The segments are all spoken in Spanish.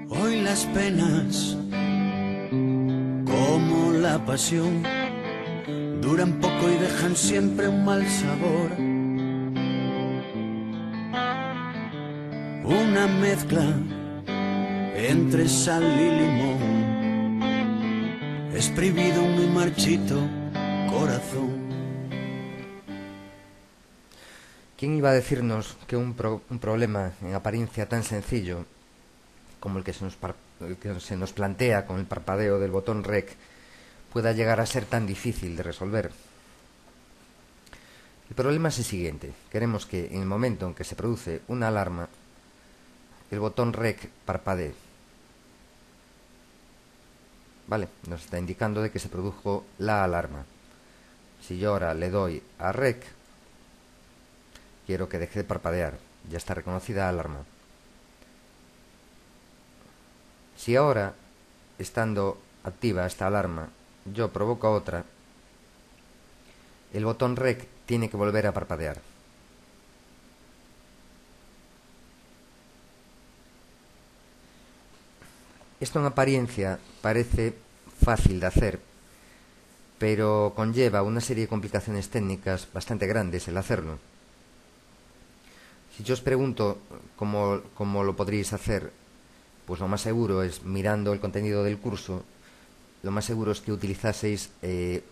Hoy las penas, como la pasión, duran poco y dejan siempre un mal sabor. Una mezcla entre sal y limón, exprimido un muy marchito corazón. ¿Quién iba a decirnos que un problema en apariencia tan sencillo como el que se nos plantea con el parpadeo del botón REC pueda llegar a ser tan difícil de resolver? El problema es el siguiente. Queremos que en el momento en que se produce una alarma, el botón REC parpadee. Vale, nos está indicando de que se produjo la alarma. Si yo ahora le doy a REC, quiero que deje de parpadear. Ya está reconocida la alarma. Si ahora, estando activa esta alarma, yo provoco otra, el botón REC tiene que volver a parpadear. Esto en apariencia parece fácil de hacer, pero conlleva una serie de complicaciones técnicas bastante grandes el hacerlo. Si yo os pregunto cómo lo podríais hacer, pues lo más seguro es, mirando el contenido del curso, lo más seguro es que utilizaseis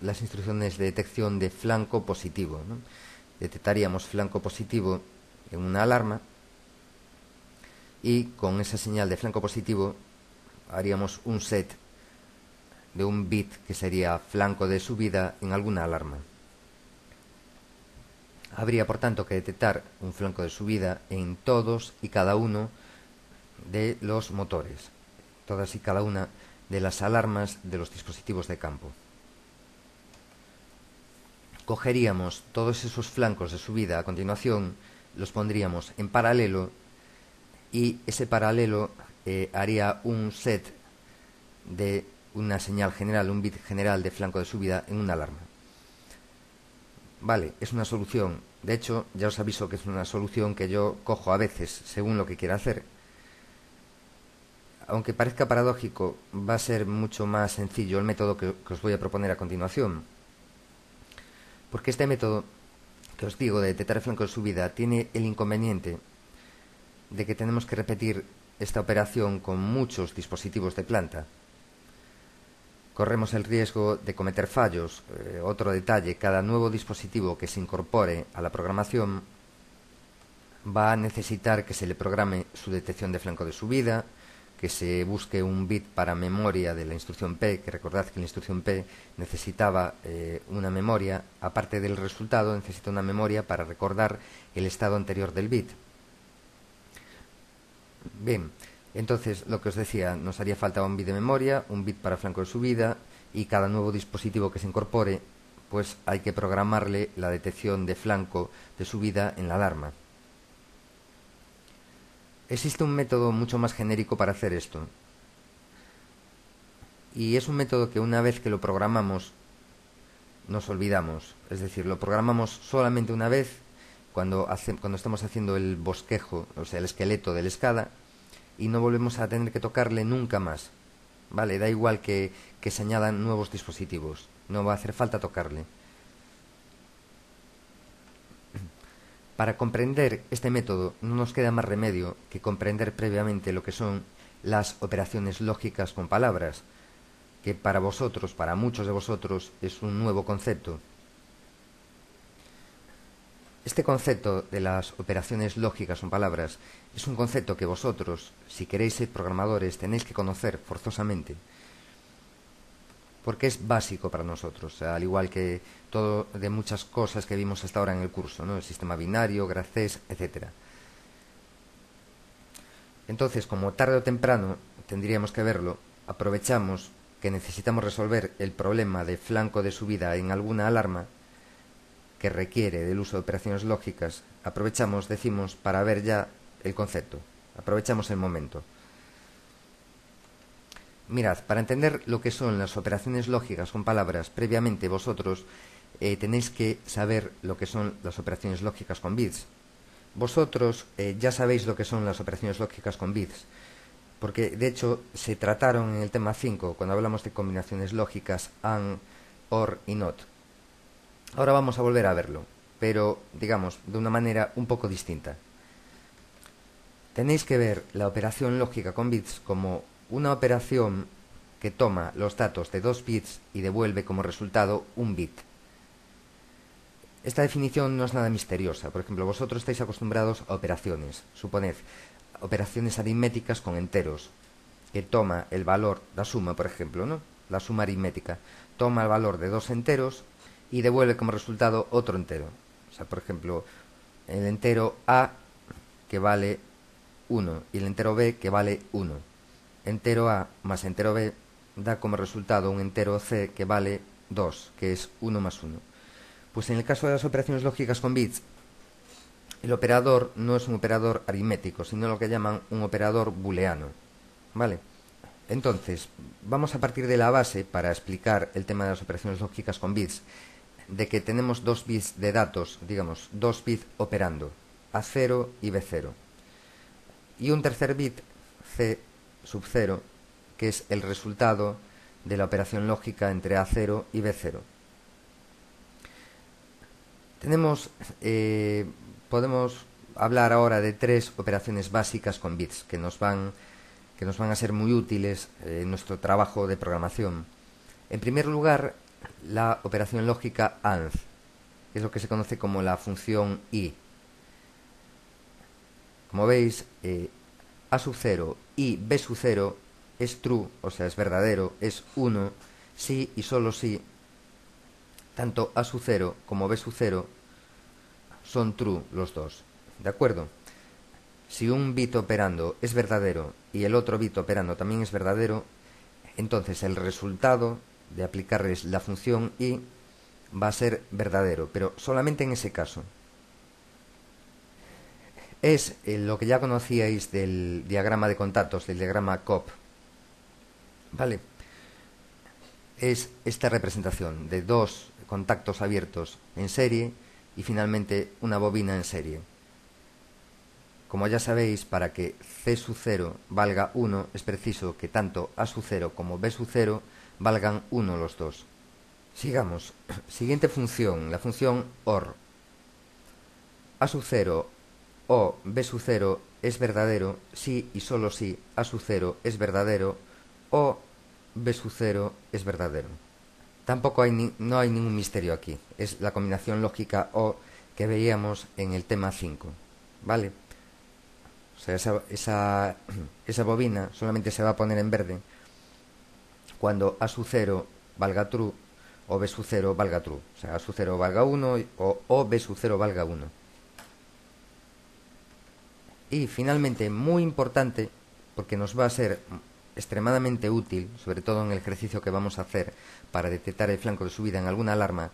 las instrucciones de detección de flanco positivo, ¿no? Detectaríamos flanco positivo en una alarma y con esa señal de flanco positivo haríamos un set de un bit que sería flanco de subida en alguna alarma. Habría, por tanto, que detectar un flanco de subida en todos y cada uno de los motores, todas y cada una de las alarmas de los dispositivos de campo. Cogeríamos todos esos flancos de subida a continuación, los pondríamos en paralelo y ese paralelo haría un set de una señal general, un bit general de flanco de subida en una alarma. Vale, es una solución. De hecho, ya os aviso que es una solución que yo cojo a veces según lo que quiera hacer. Aunque parezca paradójico, va a ser mucho más sencillo el método que os voy a proponer a continuación. Porque este método que os digo de detectar el flanco de subida tiene el inconveniente de que tenemos que repetir esta operación con muchos dispositivos de planta. Corremos el riesgo de cometer fallos. Otro detalle, cada nuevo dispositivo que se incorpore a la programación va a necesitar que se le programe su detección de flanco de subida, que se busque un bit para memoria de la instrucción P, que recordad que la instrucción P necesitaba una memoria, aparte del resultado, necesita una memoria para recordar el estado anterior del bit. Bien, entonces lo que os decía, nos haría falta un bit de memoria, un bit para flanco de subida, y cada nuevo dispositivo que se incorpore, pues hay que programarle la detección de flanco de subida en la alarma. Existe un método mucho más genérico para hacer esto. Y es un método que una vez que lo programamos, nos olvidamos. Es decir, lo programamos solamente una vez cuando estamos haciendo el bosquejo, o sea, el esqueleto del SCADA, y no volvemos a tener que tocarle nunca más. Vale, da igual que se añadan nuevos dispositivos. No va a hacer falta tocarle. Para comprender este método no nos queda más remedio que comprender previamente lo que son las operaciones lógicas con palabras, que para vosotros, para muchos de vosotros, es un nuevo concepto. Este concepto de las operaciones lógicas con palabras es un concepto que vosotros, si queréis ser programadores, tenéis que conocer forzosamente, porque es básico para nosotros, al igual que todo de muchas cosas que vimos hasta ahora en el curso, ¿no? El sistema binario, Gracés, etc. Entonces, como tarde o temprano tendríamos que verlo, aprovechamos que necesitamos resolver el problema de flanco de subida en alguna alarma que requiere del uso de operaciones lógicas. Aprovechamos, decimos, para ver ya el concepto. Aprovechamos el momento. Mirad, para entender lo que son las operaciones lógicas con palabras, previamente vosotros tenéis que saber lo que son las operaciones lógicas con bits. Vosotros ya sabéis lo que son las operaciones lógicas con bits, porque de hecho se trataron en el tema 5 cuando hablamos de combinaciones lógicas AND, OR y NOT. Ahora vamos a volver a verlo, pero digamos de una manera un poco distinta. Tenéis que ver la operación lógica con bits como una operación que toma los datos de 2 bits y devuelve como resultado un bit. Esta definición no es nada misteriosa. Por ejemplo, vosotros estáis acostumbrados a operaciones. Suponed operaciones aritméticas con enteros, que toma el valor, la suma, por ejemplo, ¿no? La suma aritmética. Toma el valor de 2 enteros y devuelve como resultado otro entero. O sea, por ejemplo, el entero A que vale 1 y el entero B que vale 1. Entero A más entero B da como resultado un entero C que vale 2, que es 1 más 1. Pues en el caso de las operaciones lógicas con bits, el operador no es un operador aritmético, sino lo que llaman un operador booleano. ¿Vale? Entonces, vamos a partir de la base para explicar el tema de las operaciones lógicas con bits, de que tenemos 2 bits de datos, digamos, 2 bits operando, A0 y B0. Y un tercer bit, C sub 0, que es el resultado de la operación lógica entre A0 y B0. Podemos hablar ahora de 3 operaciones básicas con bits que nos van a ser muy útiles en nuestro trabajo de programación. En primer lugar, la operación lógica AND, que es lo que se conoce como la función I. Como veis, A sub 0 y B sub 0 es true, o sea, es verdadero, es 1, si y solo si tanto A sub 0 como B sub 0 son true los dos. ¿De acuerdo? Si un bit operando es verdadero y el otro bit operando también es verdadero, entonces el resultado de aplicarles la función I va a ser verdadero, pero solamente en ese caso. Es lo que ya conocíais del diagrama de contactos, del diagrama COP. ¿Vale? Es esta representación de 2 contactos abiertos en serie y finalmente una bobina en serie. Como ya sabéis, para que C sub 0 valga 1 es preciso que tanto A sub 0 como B sub 0 valgan 1 los dos. Sigamos. Siguiente función, la función OR. A sub 0 o B sub 0 es verdadero si y solo si A sub 0 es verdadero o B sub 0 es verdadero. Tampoco no hay ningún misterio aquí. Es la combinación lógica O que veíamos en el tema 5. ¿Vale? O sea, esa bobina solamente se va a poner en verde cuando A sub 0 valga true o B sub 0 valga true. O sea, A sub 0 valga 1 o B sub 0 valga 1. Y finalmente, muy importante, porque nos va a ser extremadamente útil, sobre todo en el ejercicio que vamos a hacer para detectar el flanco de subida en alguna alarma,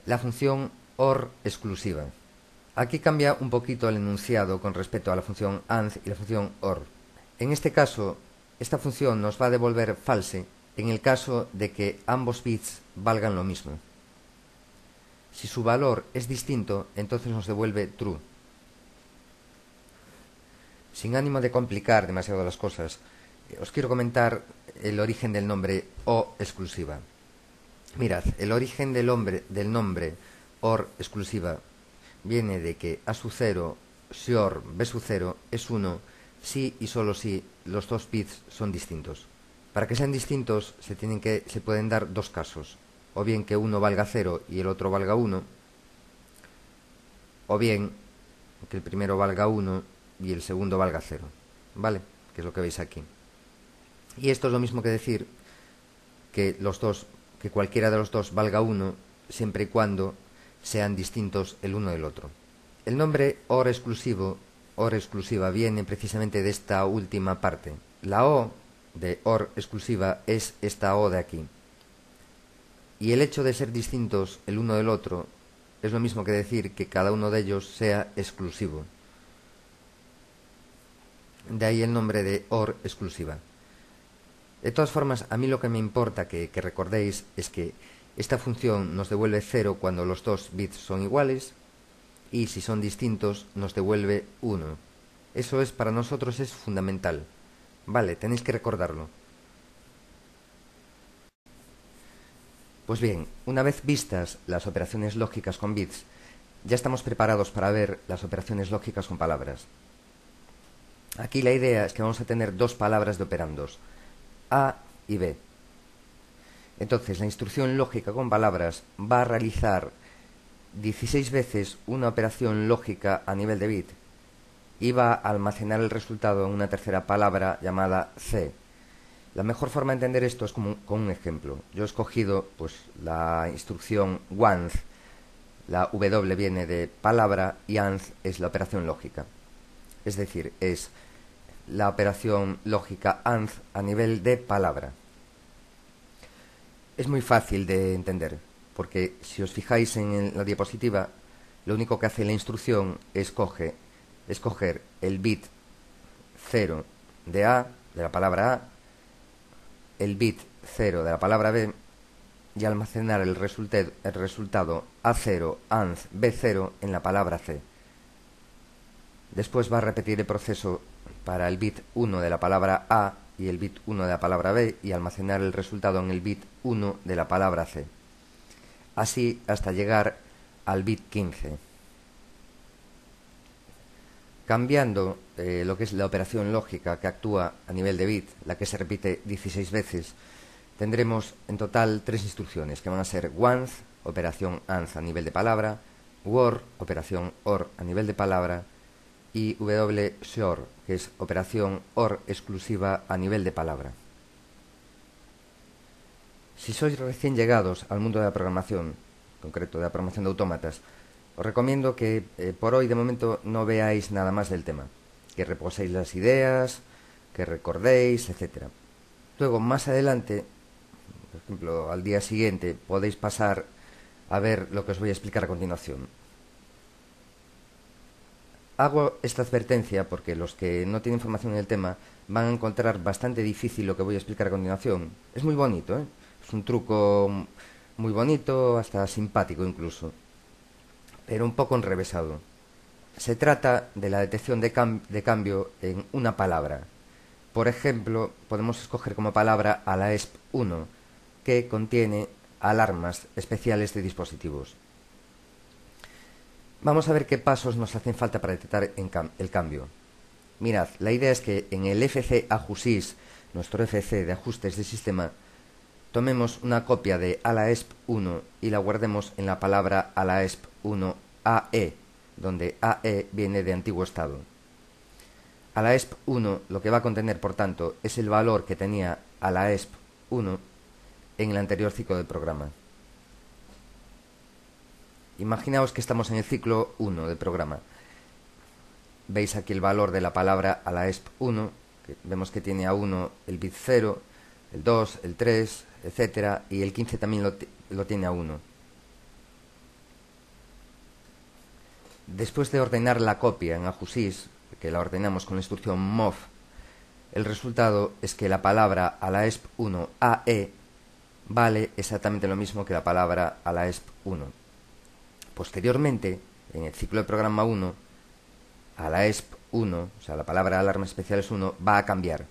la función OR exclusiva. Aquí cambia un poquito el enunciado con respecto a la función AND y la función OR. En este caso, esta función nos va a devolver false en el caso de que ambos bits valgan lo mismo. Si su valor es distinto, entonces nos devuelve true. Sin ánimo de complicar demasiado las cosas, os quiero comentar el origen del nombre O exclusiva. Mirad, el origen del nombre OR exclusiva viene de que A sub 0, si OR, B sub 0 es 1, si y solo si los dos bits son distintos. Para que sean distintos se pueden dar dos casos, o bien que uno valga 0 y el otro valga 1, o bien que el primero valga 1 y el segundo valga 0, ¿vale? Que es lo que veis aquí. Y esto es lo mismo que decir que cualquiera de los dos valga 1 siempre y cuando sean distintos el uno del otro. El nombre OR exclusiva viene precisamente de esta última parte. La O de OR exclusiva es esta O de aquí. Y el hecho de ser distintos el uno del otro es lo mismo que decir que cada uno de ellos sea exclusivo. De ahí el nombre de OR exclusiva. De todas formas, a mí lo que me importa que recordéis es que esta función nos devuelve 0 cuando los dos bits son iguales y si son distintos nos devuelve 1. Eso para nosotros es fundamental. Vale, tenéis que recordarlo. Pues bien, una vez vistas las operaciones lógicas con bits, ya estamos preparados para ver las operaciones lógicas con palabras. Aquí la idea es que vamos a tener dos palabras de operandos, A y B. Entonces, la instrucción lógica con palabras va a realizar 16 veces una operación lógica a nivel de bit y va a almacenar el resultado en una tercera palabra llamada C. La mejor forma de entender esto es con un ejemplo. Yo he escogido pues la instrucción once. La W viene de palabra y AND es la operación lógica. Es decir, es la operación lógica AND a nivel de palabra. Es muy fácil de entender, porque si os fijáis en la diapositiva, lo único que hace la instrucción es escoger el bit 0 de A, de la palabra A, el bit 0 de la palabra B, y almacenar el resultado A0, AND, B0 en la palabra C. Después va a repetir el proceso para el bit 1 de la palabra A y el bit 1 de la palabra B y almacenar el resultado en el bit 1 de la palabra C. Así hasta llegar al bit 15. Cambiando lo que es la operación lógica que actúa a nivel de bit, la que se repite 16 veces, tendremos en total 3 instrucciones que van a ser once, operación AND a nivel de palabra, WOR, operación OR a nivel de palabra, y WSOR, que es operación OR exclusiva a nivel de palabra. Si sois recién llegados al mundo de la programación, en concreto de la programación de autómatas, os recomiendo que por hoy de momento no veáis nada más del tema, que reposéis las ideas, que recordéis, etc. Luego, más adelante, por ejemplo, al día siguiente, podéis pasar a ver lo que os voy a explicar a continuación. Hago esta advertencia porque los que no tienen formación en el tema van a encontrar bastante difícil lo que voy a explicar a continuación. Es muy bonito, ¿eh? Es un truco muy bonito, hasta simpático incluso, pero un poco enrevesado. Se trata de la detección de cambio en una palabra. Por ejemplo, podemos escoger como palabra a la ESP1, que contiene alarmas especiales de dispositivos. Vamos a ver qué pasos nos hacen falta para detectar el cambio. Mirad, la idea es que en el FC Ajusys, nuestro FC de ajustes de sistema, tomemos una copia de ALAESP1 y la guardemos en la palabra ALAESP1 AE, donde AE viene de antiguo estado. ALAESP1 lo que va a contener, por tanto, es el valor que tenía ALAESP1 en el anterior ciclo del programa. Imaginaos que estamos en el ciclo 1 del programa. Veis aquí el valor de la palabra ALAESP1, que vemos que tiene a 1 el bit 0, el 2, el 3, etc. Y el 15 también lo tiene a 1. Después de ordenar la copia en Ajusys, que la ordenamos con la instrucción mov, el resultado es que la palabra ALAESP1 AE vale exactamente lo mismo que la palabra ALAESP1. Posteriormente, en el ciclo de programa 1, ALAESP1, o sea, la palabra alarma especial es 1, va a cambiar,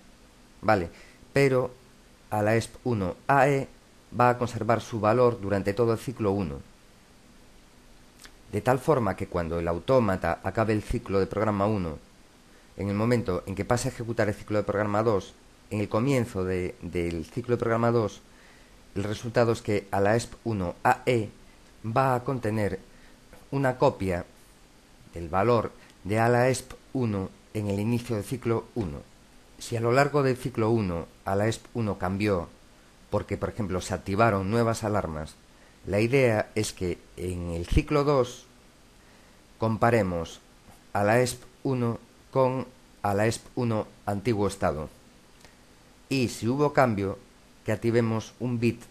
¿vale? Pero ALAESP1 AE va a conservar su valor durante todo el ciclo 1. De tal forma que cuando el autómata acabe el ciclo de programa 1, en el momento en que pase a ejecutar el ciclo de programa 2, en el comienzo del ciclo de programa 2, el resultado es que ALAESP1 AE va a contener una copia del valor de ALAESP1 en el inicio del ciclo 1. Si a lo largo del ciclo 1 ALAESP1 cambió porque, por ejemplo, se activaron nuevas alarmas, la idea es que en el ciclo 2 comparemos ALAESP1 con ALAESP1 antiguo estado. Y si hubo cambio, que activemos un bit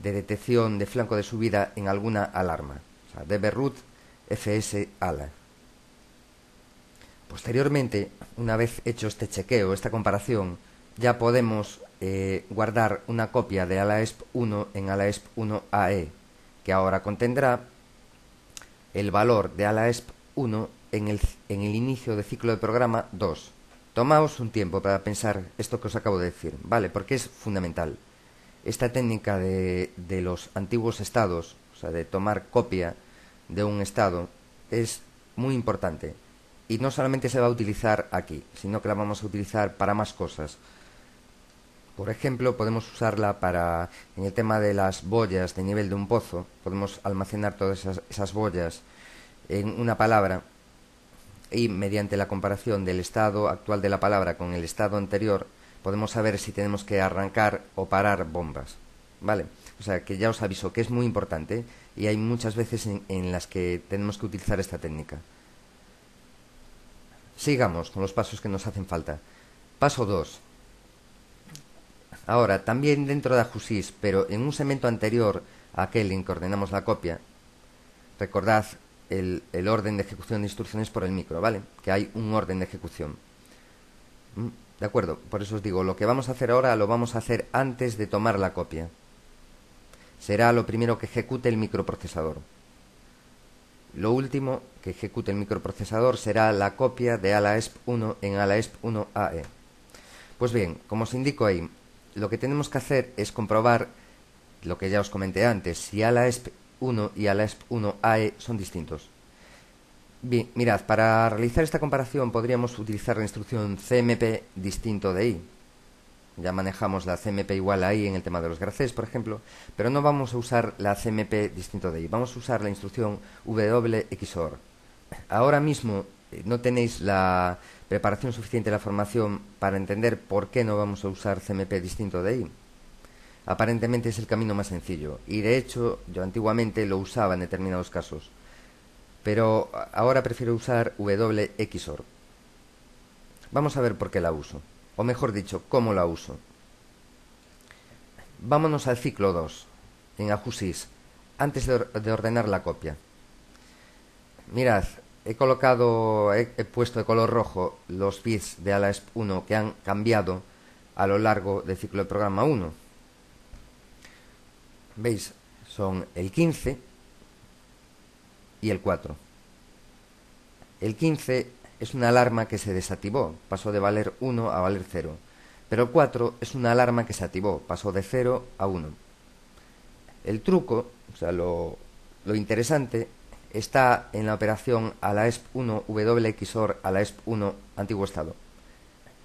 de detección de flanco de subida en alguna alarma. O sea, dbroot fs ala. Posteriormente, una vez hecho este chequeo, esta comparación, ya podemos guardar una copia de ALAESP1 en ALAESP1 AE, que ahora contendrá el valor de ALAESP1 en el inicio de ciclo de programa 2. Tomaos un tiempo para pensar esto que os acabo de decir, ¿vale? Porque es fundamental. Esta técnica de los antiguos estados, o sea, de tomar copia de un estado, es muy importante. Y no solamente se va a utilizar aquí, sino que la vamos a utilizar para más cosas. Por ejemplo, podemos usarla para, en el tema de las boyas de nivel de un pozo, podemos almacenar todas esas boyas en una palabra y mediante la comparación del estado actual de la palabra con el estado anterior, podemos saber si tenemos que arrancar o parar bombas, ¿vale? O sea, que ya os aviso que es muy importante y hay muchas veces en las que tenemos que utilizar esta técnica. Sigamos con los pasos que nos hacen falta. Paso 2. Ahora, también dentro de Ajusys, pero en un segmento anterior a aquel en que ordenamos la copia, recordad el orden de ejecución de instrucciones por el micro, ¿vale? Que hay un orden de ejecución. ¿De acuerdo? Por eso os digo, lo que vamos a hacer ahora lo vamos a hacer antes de tomar la copia. Será lo primero que ejecute el microprocesador. Lo último que ejecute el microprocesador será la copia de ALAESP1 en ALAESP1AE. Pues bien, como os indico ahí, lo que tenemos que hacer es comprobar lo que ya os comenté antes, si ALAESP1 y ALAESP1AE son distintos. Bien, mirad, para realizar esta comparación podríamos utilizar la instrucción CMP distinto de I. Ya manejamos la CMP igual a I en el tema de los gracés, por ejemplo, pero no vamos a usar la CMP distinto de I. Vamos a usar la instrucción WXOR. Ahora mismo no tenéis la preparación suficiente de la formación para entender por qué no vamos a usar CMP distinto de I. Aparentemente es el camino más sencillo y de hecho yo antiguamente lo usaba en determinados casos, pero ahora prefiero usar WXOR. Vamos a ver por qué la uso, o mejor dicho, cómo la uso. Vámonos al ciclo 2 en Ajusys, antes de ordenar la copia. Mirad, he puesto de color rojo los bits de ALAESP1 que han cambiado a lo largo del ciclo de programa 1. ¿Veis? Son el 15 y el 4. El 15 es una alarma que se desactivó, pasó de valer 1 a valer 0. Pero el 4 es una alarma que se activó, pasó de 0 a 1. El truco, o sea, lo interesante, está en la operación ALAESP1 WXOR ALAESP1 antiguo estado.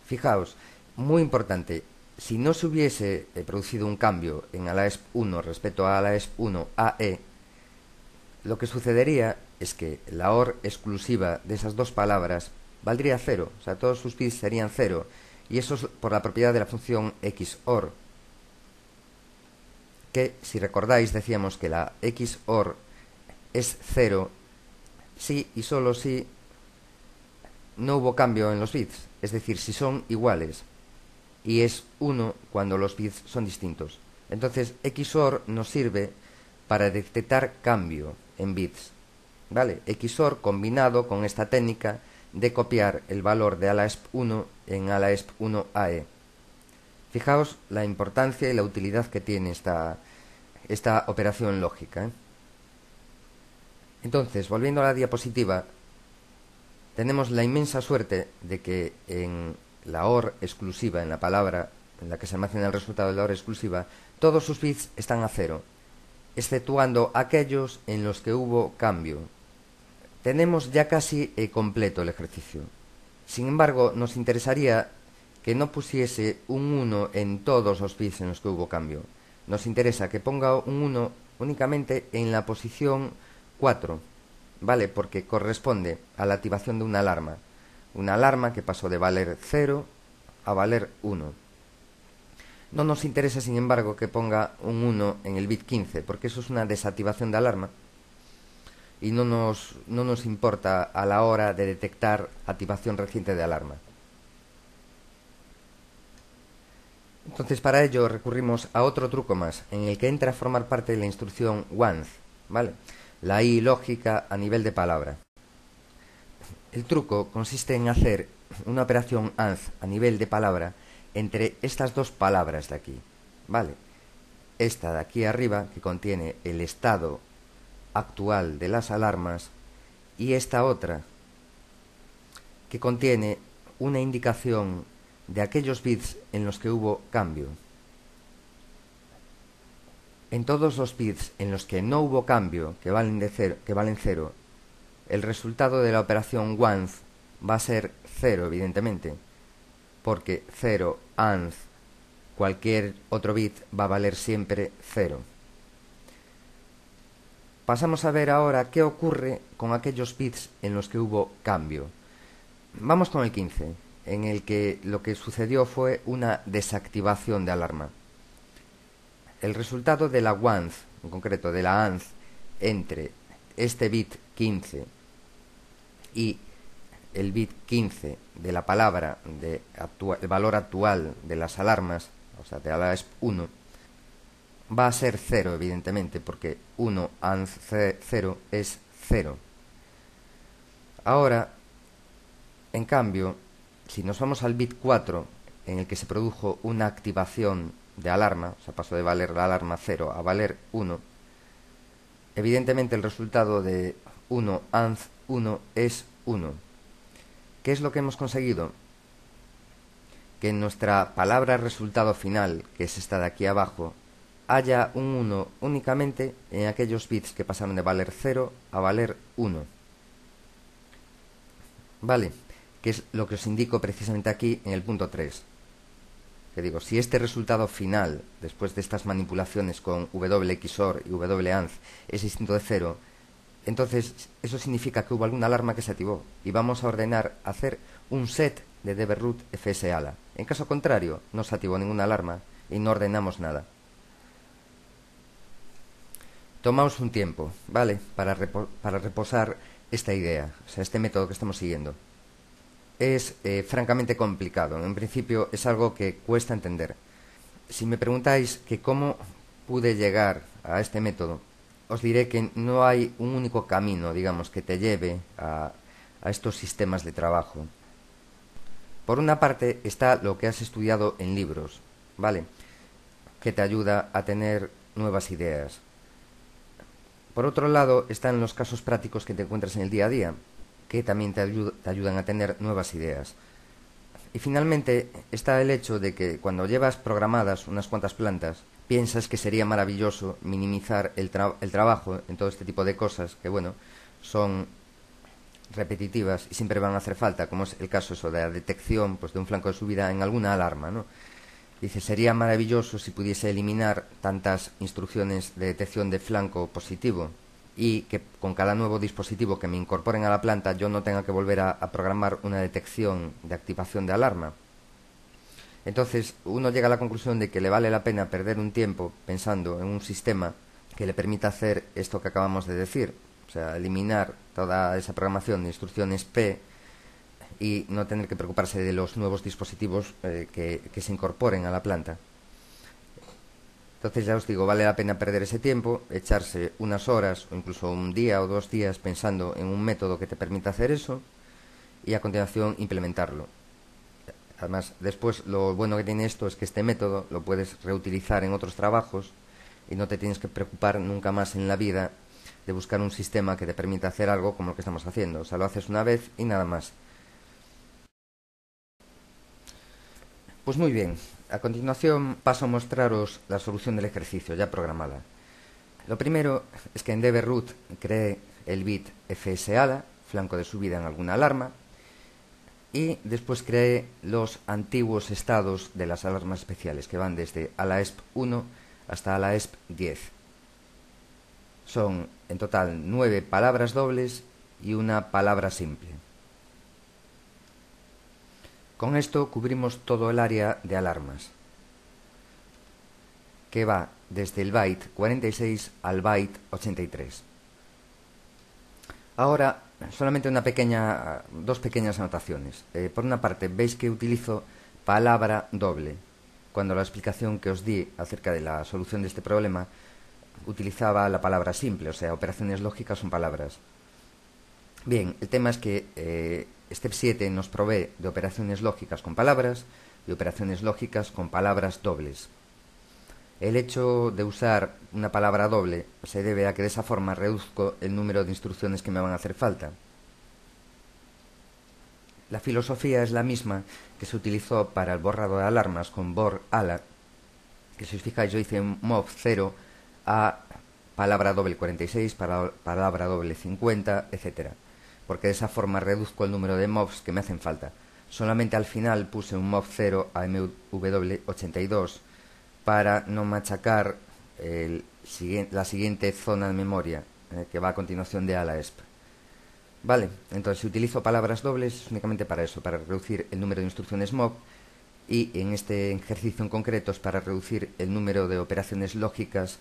Fijaos, muy importante, si no se hubiese producido un cambio en ALAESP1 respecto a ALAESP1 AE, lo que sucedería es que la OR exclusiva de esas dos palabras valdría 0, o sea, todos sus bits serían 0, y eso es por la propiedad de la función XOR, que, si recordáis, decíamos que la XOR es 0 si y solo si no hubo cambio en los bits, es decir, si son iguales, y es 1 cuando los bits son distintos. Entonces, XOR nos sirve para detectar cambio en bits, ¿vale? XOR combinado con esta técnica de copiar el valor de ALAESP1 en ALAESP1AE. Fijaos la importancia y la utilidad que tiene esta operación lógica, ¿eh? Entonces, volviendo a la diapositiva, tenemos la inmensa suerte de que en la OR exclusiva, en la palabra en la que se almacena el resultado de la OR exclusiva, todos sus bits están a 0, exceptuando aquellos en los que hubo cambio. Tenemos ya casi completo el ejercicio. Sin embargo, nos interesaría que no pusiese un 1 en todos los bits en los que hubo cambio. Nos interesa que ponga un 1 únicamente en la posición 4, ¿vale? Porque corresponde a la activación de una alarma que pasó de valer 0 a valer 1. No nos interesa, sin embargo, que ponga un 1 en el bit 15, porque eso es una desactivación de alarma y no nos importa a la hora de detectar activación reciente de alarma. Entonces, para ello recurrimos a otro truco más, en el que entra a formar parte de la instrucción once, ¿vale? La I lógica a nivel de palabra. El truco consiste en hacer una operación AND a nivel de palabra entre estas dos palabras de aquí, ¿vale? Esta de aquí arriba, que contiene el estado actual de las alarmas, y esta otra, que contiene una indicación de aquellos bits en los que hubo cambio. En todos los bits en los que no hubo cambio, que valen 0, el resultado de la operación once va a ser 0, evidentemente, porque 0, anth, cualquier otro bit va a valer siempre 0. Pasamos a ver ahora qué ocurre con aquellos bits en los que hubo cambio. Vamos con el 15, en el que lo que sucedió fue una desactivación de alarma. El resultado de la once, en concreto de la anth, entre este bit 15 y el bit 15 de la palabra, el valor actual de las alarmas, o sea, de la AESP1, va a ser 0, evidentemente, porque 1 anth 0 es 0. Ahora, en cambio, si nos vamos al bit 4, en el que se produjo una activación de alarma, o sea, pasó de valer la alarma 0 a valer 1, evidentemente el resultado de 1 anth 1 es 1. ¿Qué es lo que hemos conseguido? Que en nuestra palabra resultado final, que es esta de aquí abajo, haya un 1 únicamente en aquellos bits que pasaron de valer 0 a valer 1. ¿Vale? Que es lo que os indico precisamente aquí en el punto 3. Que digo, si este resultado final, después de estas manipulaciones con W XOR y W anth, es distinto de 0, entonces eso significa que hubo alguna alarma que se activó y vamos a ordenar hacer un set de dbroot fsala. En caso contrario, no se activó ninguna alarma y no ordenamos nada. Tomaos un tiempo, ¿vale? Para reposar esta idea, o sea, este método que estamos siguiendo. Es francamente complicado. En principio es algo que cuesta entender. Si me preguntáis que cómo pude llegar a este método, os diré que no hay un único camino, digamos, que te lleve a estos sistemas de trabajo. Por una parte está lo que has estudiado en libros, ¿vale? Que te ayuda a tener nuevas ideas. Por otro lado están los casos prácticos que te encuentras en el día a día, que también te ayudan a tener nuevas ideas. Y finalmente está el hecho de que cuando llevas programadas unas cuantas plantas, piensas que sería maravilloso minimizar el trabajo en todo este tipo de cosas que, bueno, son repetitivas y siempre van a hacer falta, como es el caso eso de la detección, pues, de un flanco de subida en alguna alarma, ¿no? Dice, sería maravilloso si pudiese eliminar tantas instrucciones de detección de flanco positivo y que con cada nuevo dispositivo que me incorporen a la planta yo no tenga que volver a programar una detección de activación de alarma. Entonces uno llega a la conclusión de que le vale la pena perder un tiempo pensando en un sistema que le permita hacer esto que acabamos de decir, o sea, eliminar toda esa programación de instrucciones P y no tener que preocuparse de los nuevos dispositivos que se incorporen a la planta. Entonces ya os digo, vale la pena perder ese tiempo, echarse unas horas o incluso un día o 2 días pensando en un método que te permita hacer eso y a continuación implementarlo. Además, después lo bueno que tiene esto es que este método lo puedes reutilizar en otros trabajos y no te tienes que preocupar nunca más en la vida de buscar un sistema que te permita hacer algo como lo que estamos haciendo. O sea, lo haces una vez y nada más. Pues muy bien, a continuación paso a mostraros la solución del ejercicio ya programada. Lo primero es que en dbroot creé el bit fsala, flanco de subida en alguna alarma, y después creé los antiguos estados de las alarmas especiales que van desde ALAESP1 hasta ALAESP10. Son en total 9 palabras dobles y una palabra simple. Con esto cubrimos todo el área de alarmas, que va desde el byte 46 al byte 83. Ahora, solamente dos pequeñas anotaciones. Por una parte, veis que utilizo palabra doble, cuando la explicación que os di acerca de la solución de este problema utilizaba la palabra simple, o sea, operaciones lógicas son palabras. Bien, el tema es que Step 7 nos provee de operaciones lógicas con palabras y operaciones lógicas con palabras dobles. El hecho de usar una palabra doble se debe a que de esa forma reduzco el número de instrucciones que me van a hacer falta. La filosofía es la misma que se utilizó para el borrado de alarmas con bor-ala, que si os fijáis yo hice mov 0 a palabra doble 46, palabra doble 50, etcétera, porque de esa forma reduzco el número de mobs que me hacen falta. Solamente al final puse un mov 0 a mw82 para no machacar la siguiente zona de memoria que va a continuación de ala-esp. Vale, entonces si utilizo palabras dobles es únicamente para eso, para reducir el número de instrucciones mob, y en este ejercicio en concreto es para reducir el número de operaciones lógicas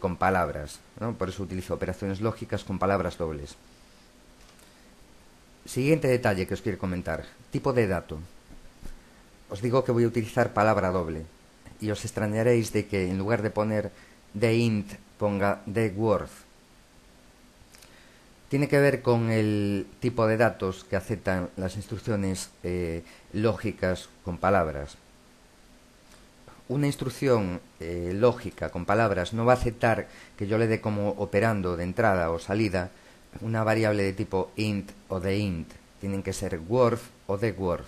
con palabras, ¿no? Por eso utilizo operaciones lógicas con palabras dobles. Siguiente detalle que os quiero comentar, tipo de dato. Os digo que voy a utilizar palabra doble y os extrañaréis de que en lugar de poner the_int ponga the_word. Tiene que ver con el tipo de datos que aceptan las instrucciones lógicas con palabras. Una instrucción lógica con palabras no va a aceptar que yo le dé como operando de entrada o salida una variable de tipo int o theint. Tienen que ser word o theWord.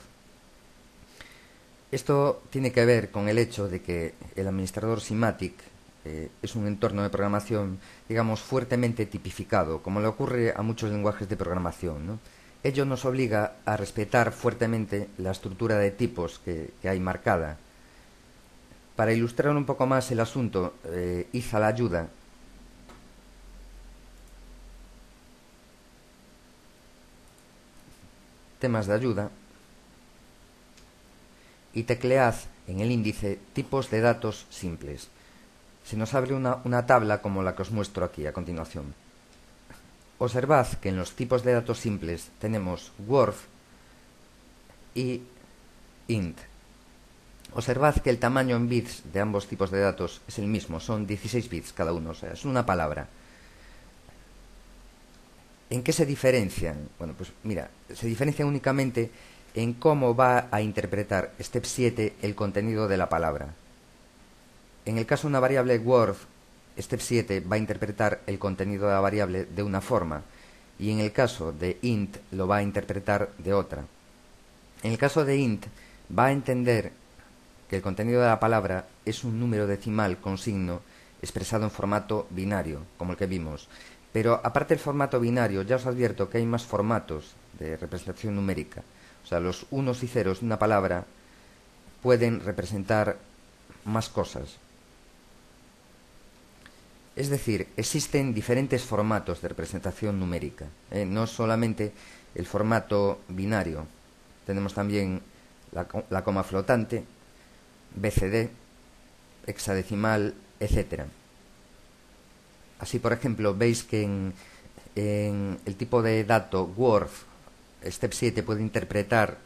Esto tiene que ver con el hecho de que el administrador Simatic es un entorno de programación, digamos, fuertemente tipificado, como le ocurre a muchos lenguajes de programación, ¿no? Ello nos obliga a respetar fuertemente la estructura de tipos que hay marcada. Para ilustrar un poco más el asunto, id a la ayuda. Temas de ayuda. Y teclead en el índice tipos de datos simples. Se nos abre una tabla como la que os muestro aquí a continuación. Observad que en los tipos de datos simples tenemos word y int. Observad que el tamaño en bits de ambos tipos de datos es el mismo, son 16 bits cada uno, o sea, es una palabra. ¿En qué se diferencian? Bueno, pues mira, se diferencian únicamente en cómo va a interpretar step 7 el contenido de la palabra. En el caso de una variable word, step 7 va a interpretar el contenido de la variable de una forma, y en el caso de int lo va a interpretar de otra. En el caso de int va a entender que el contenido de la palabra es un número decimal con signo expresado en formato binario, como el que vimos. Pero aparte del formato binario, ya os advierto que hay más formatos de representación numérica. O sea, los unos y ceros de una palabra pueden representar más cosas. Es decir, existen diferentes formatos de representación numérica, no solamente el formato binario. Tenemos también la coma flotante, BCD, hexadecimal, etc. Así, por ejemplo, veis que en el tipo de dato word, step 7 puede interpretar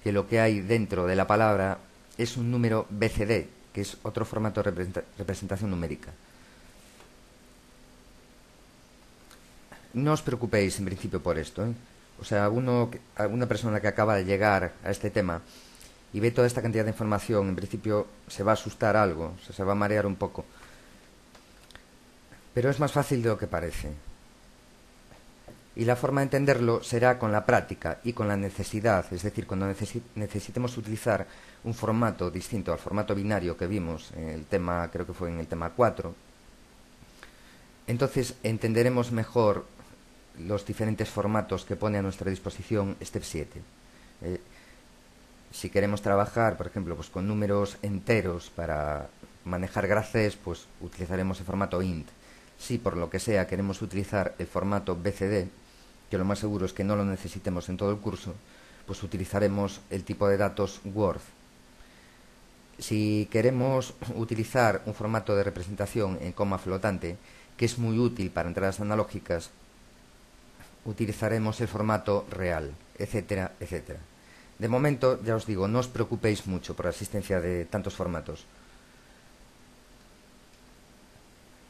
que lo que hay dentro de la palabra es un número BCD, que es otro formato de representación numérica. No os preocupéis en principio por esto, ¿eh? O sea, una persona que acaba de llegar a este tema y ve toda esta cantidad de información, en principio se va a asustar algo, o sea, se va a marear un poco. Pero es más fácil de lo que parece. Y la forma de entenderlo será con la práctica y con la necesidad, es decir, cuando necesitemos utilizar un formato distinto al formato binario que vimos en el tema, creo que fue en el tema 4, entonces entenderemos mejor los diferentes formatos que pone a nuestra disposición step 7. Si queremos trabajar, por ejemplo, pues con números enteros para manejar grafes, pues utilizaremos el formato int. Si por lo que sea queremos utilizar el formato BCD, que lo más seguro es que no lo necesitemos en todo el curso, pues utilizaremos el tipo de datos word. Si queremos utilizar un formato de representación en coma flotante, que es muy útil para entradas analógicas, utilizaremos el formato real, etcétera, etcétera. De momento, ya os digo, no os preocupéis mucho por la existencia de tantos formatos.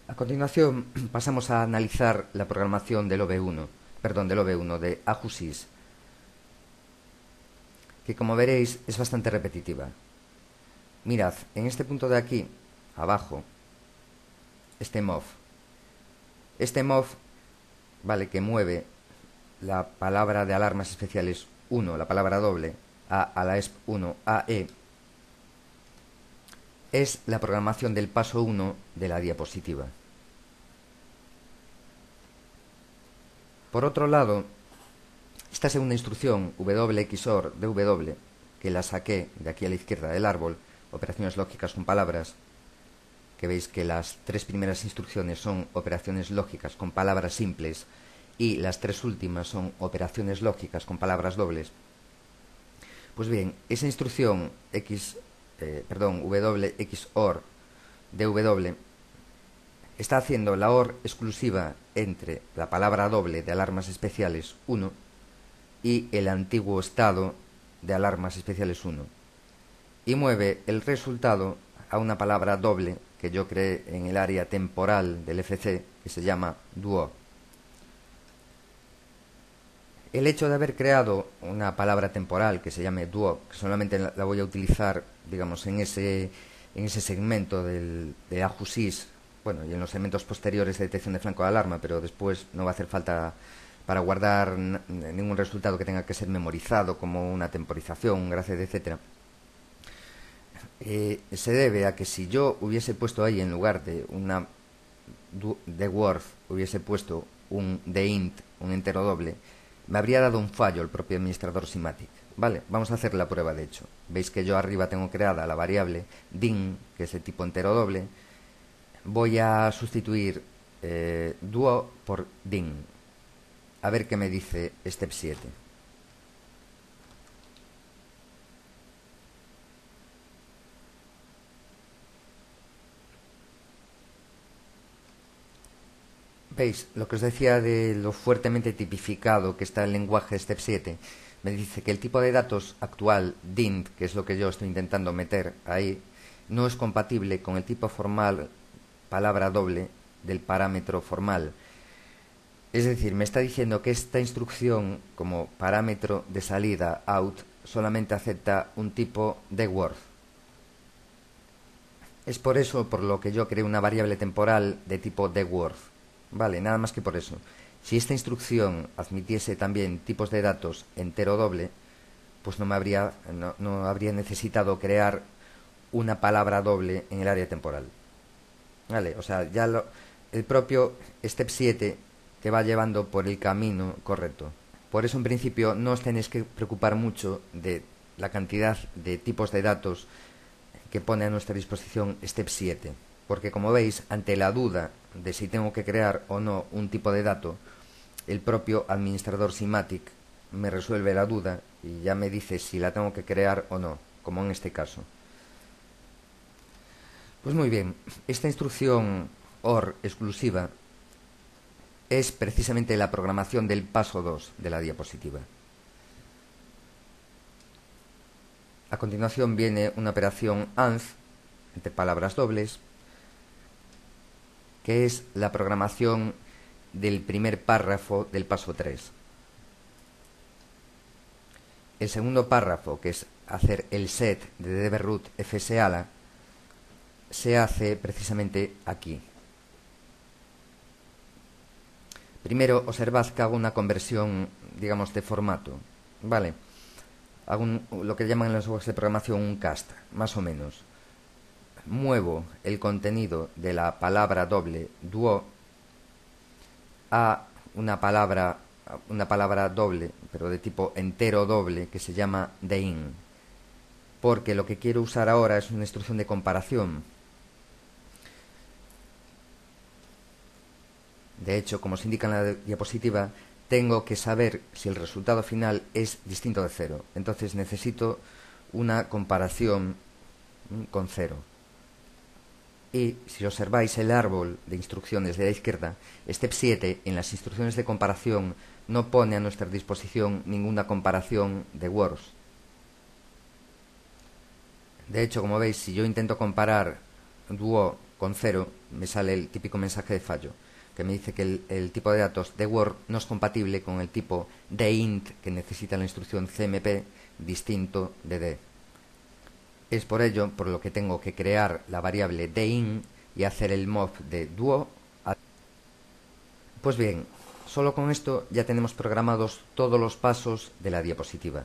A continuación, pasamos a analizar la programación del OV1, de AJUSYS, que como veréis es bastante repetitiva. Mirad, en este punto de aquí, abajo, este mov, vale, que mueve la palabra de alarmas especiales ESP1, la palabra doble, a la ESP1 AE, es la programación del paso 1 de la diapositiva. Por otro lado, esta segunda instrucción, WXOR DW, que la saqué de aquí a la izquierda del árbol, operaciones lógicas con palabras, que veis que las 3 primeras instrucciones son operaciones lógicas con palabras simples y las 3 últimas son operaciones lógicas con palabras dobles. Pues bien, esa instrucción WXOR DW está haciendo la OR exclusiva entre la palabra doble de alarmas especiales 1 y el antiguo estado de alarmas especiales 1 y mueve el resultado a una palabra doble que yo creé en el área temporal del FC, que se llama duo. El hecho de haber creado una palabra temporal que se llame duo, que solamente la voy a utilizar, digamos, en ese segmento de AJUSIS, bueno, y en los segmentos posteriores de detección de flanco de alarma, pero después no va a hacer falta para guardar ningún resultado que tenga que ser memorizado, como una temporización, un graced, etcétera. Se debe a que si yo hubiese puesto ahí, en lugar de una de Word, hubiese puesto un de int, un entero doble, me habría dado un fallo el propio administrador Simatic. Vale, vamos a hacer la prueba de hecho. Veis que yo arriba tengo creada la variable din, que es de tipo entero doble. Voy a sustituir duo por din. A ver qué me dice step 7. ¿Veis? Lo que os decía de lo fuertemente tipificado que está el lenguaje Step 7, me dice que el tipo de datos actual, DINT, que es lo que yo estoy intentando meter ahí, no es compatible con el tipo formal palabra doble del parámetro formal. Es decir, me está diciendo que esta instrucción, como parámetro de salida out, solamente acepta un tipo de Word. Es por eso por lo que yo creé una variable temporal de tipo de Word. Vale, nada más que por eso. Si esta instrucción admitiese también tipos de datos entero doble, pues no habría necesitado crear una palabra doble en el área temporal. Vale, o sea, el propio step 7 te va llevando por el camino correcto. Por eso en principio no os tenéis que preocupar mucho de la cantidad de tipos de datos que pone a nuestra disposición step 7. Porque como veis, ante la duda de si tengo que crear o no un tipo de dato, el propio administrador Simatic me resuelve la duda y ya me dice si la tengo que crear o no, como en este caso. Pues muy bien, esta instrucción OR exclusiva es precisamente la programación del paso 2 de la diapositiva. A continuación viene una operación AND, entre palabras dobles, que es la programación del primer párrafo del paso 3. El segundo párrafo, que es hacer el set de dbroot fsala, se hace precisamente aquí. Primero, observad que hago una conversión, digamos, de formato. Vale, hago lo que llaman en los lenguajes de programación un cast, más o menos. Muevo el contenido de la palabra doble duo a una palabra doble, pero de tipo entero doble, que se llama dein, porque lo que quiero usar ahora es una instrucción de comparación. De hecho, como se indica en la diapositiva, tengo que saber si el resultado final es distinto de 0. Entonces necesito una comparación con 0. Y si observáis el árbol de instrucciones de la izquierda, step 7 en las instrucciones de comparación no pone a nuestra disposición ninguna comparación de words. De hecho, como veis, si yo intento comparar duo con 0, me sale el típico mensaje de fallo, que me dice que el tipo de datos de Word no es compatible con el tipo de int que necesita la instrucción CMP distinto de D. Es por ello por lo que tengo que crear la variable dein y hacer el move de duo. Pues bien, Solo con esto ya tenemos programados todos los pasos de la diapositiva.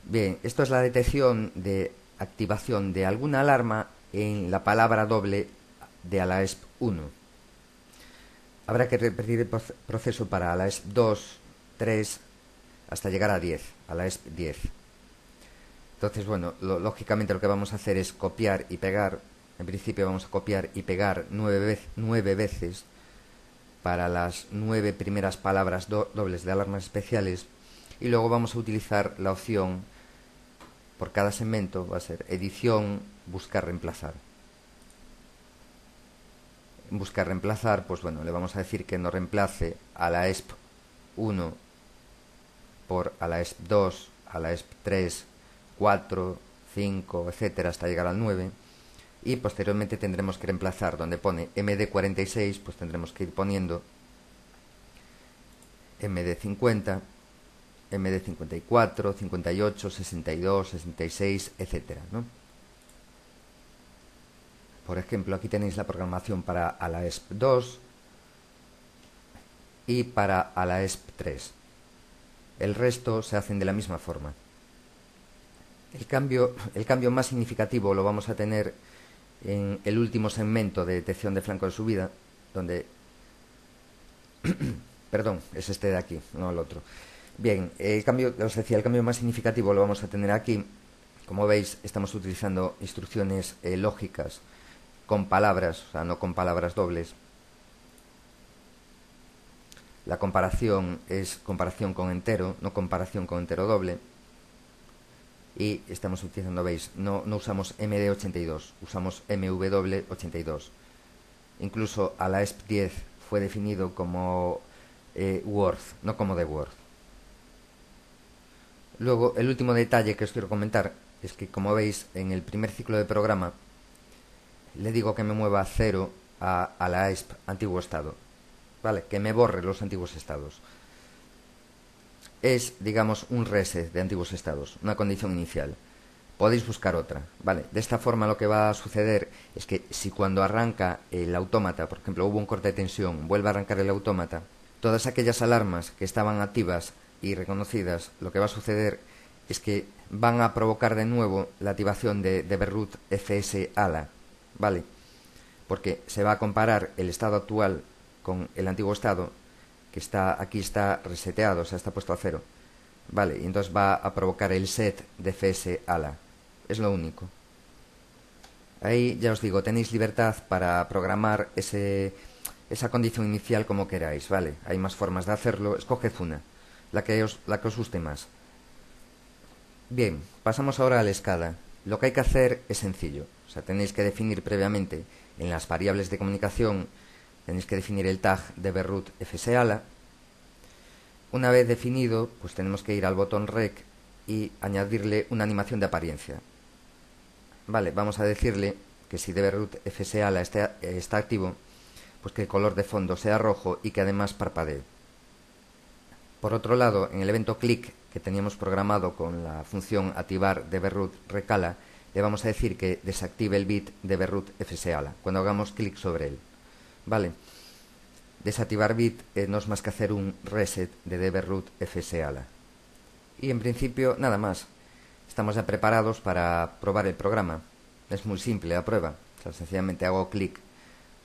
Bien, esto es la detección de activación de alguna alarma en la palabra doble de ALAESP 1. Habrá que repetir el proceso para ALAESP 2, 3, hasta llegar a 10, ALAESP 10. Entonces, bueno, lógicamente lo que vamos a hacer es copiar y pegar. En principio vamos a copiar y pegar 9 veces para las 9 primeras palabras dobles de alarmas especiales, y luego vamos a utilizar la opción por cada segmento, va a ser edición, buscar, reemplazar. En buscar, reemplazar, pues bueno, le vamos a decir que nos reemplace ALAESP 1 por ALAESP 2, ALAESP 3, 4, 5, etcétera, hasta llegar al 9. Y posteriormente tendremos que reemplazar donde pone MD46, pues tendremos que ir poniendo MD50, MD54, 58, 62, 66, etcétera, ¿no? Por ejemplo, aquí tenéis la programación para ALAESP 2 y para ALAESP 3. El resto se hacen de la misma forma. El cambio más significativo lo vamos a tener en el último segmento de detección de flanco de subida, donde perdón, es este de aquí, no el otro. Bien, os decía, el cambio más significativo lo vamos a tener aquí. Como veis, estamos utilizando instrucciones lógicas con palabras, o sea, no con palabras dobles. La comparación es comparación con entero, no comparación con entero doble. Y estamos utilizando, veis, no usamos MD82, usamos MW82. Incluso ALAESP 10 fue definido como worth, no como de worth. Luego, el último detalle que os quiero comentar es que, como veis, en el primer ciclo de programa le digo que me mueva 0 a ALAESP antiguo estado, ¿vale? Que me borre los antiguos estados. Es, digamos, un reset de antiguos estados, una condición inicial. Podéis buscar otra, ¿vale? De esta forma lo que va a suceder es que si cuando arranca el autómata, por ejemplo, hubo un corte de tensión, vuelve a arrancar el autómata, todas aquellas alarmas que estaban activas y reconocidas, lo que va a suceder es que van a provocar de nuevo la activación de Beerroot FS ALA, ¿vale? Porque se va a comparar el estado actual con el antiguo estado, que aquí está reseteado, o sea, está puesto a 0, ¿vale? Y entonces va a provocar el set de FS ALA. Es lo único. Ahí, ya os digo, tenéis libertad para programar esa condición inicial como queráis, ¿vale? Hay más formas de hacerlo, escoged una, la que os guste más. Bien, pasamos ahora a la escala. Lo que hay que hacer es sencillo, o sea, tenéis que definir previamente en las variables de comunicación, tenéis que definir el tag de Beerroot FSALA. Una vez definido, pues tenemos que ir al botón Rec y añadirle una animación de apariencia. Vale, vamos a decirle que si de Beerroot FSALA está activo, pues que el color de fondo sea rojo y que además parpadee. Por otro lado, en el evento click que teníamos programado con la función activar de Beerroot recala, le vamos a decir que desactive el bit de Beerroot FSALA cuando hagamos clic sobre él. Vale. Desactivar bit no es más que hacer un reset de Beerroot FSALA. Y en principio nada más. Estamos ya preparados para probar el programa. Es muy simple la prueba. O sea, sencillamente hago clic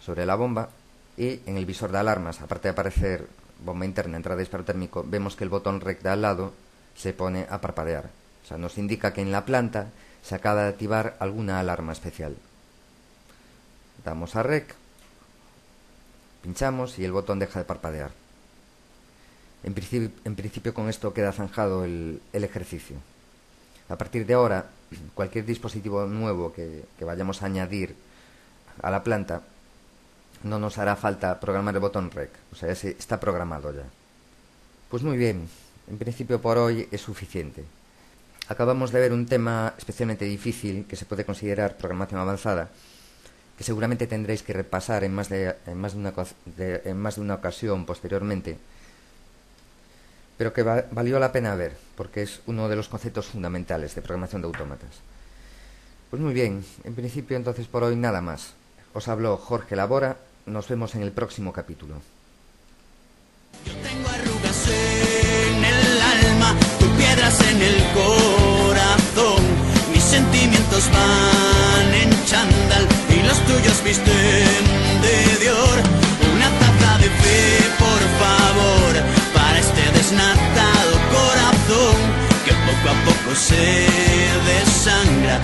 sobre la bomba y en el visor de alarmas, aparte de aparecer bomba interna, entrada de disparo térmico, vemos que el botón Rec de al lado se pone a parpadear. O sea, nos indica que en la planta se acaba de activar alguna alarma especial. Damos a Rec, pinchamos y el botón deja de parpadear. En principio con esto queda zanjado el ejercicio. A partir de ahora, cualquier dispositivo nuevo que vayamos a añadir a la planta, no nos hará falta programar el botón Rec, o sea, está programado ya. Pues muy bien, en principio por hoy es suficiente. Acabamos de ver un tema especialmente difícil que se puede considerar programación avanzada, que seguramente tendréis que repasar en más de una ocasión posteriormente, pero que valió la pena ver, porque es uno de los conceptos fundamentales de programación de autómatas. Pues muy bien, en principio entonces por hoy nada más. Os habló Jorge Labora, nos vemos en el próximo capítulo. estos van en chándal y los tuyos visten de Dior. Una taza de fe, por favor, para este desnatado corazón que poco a poco se desangra.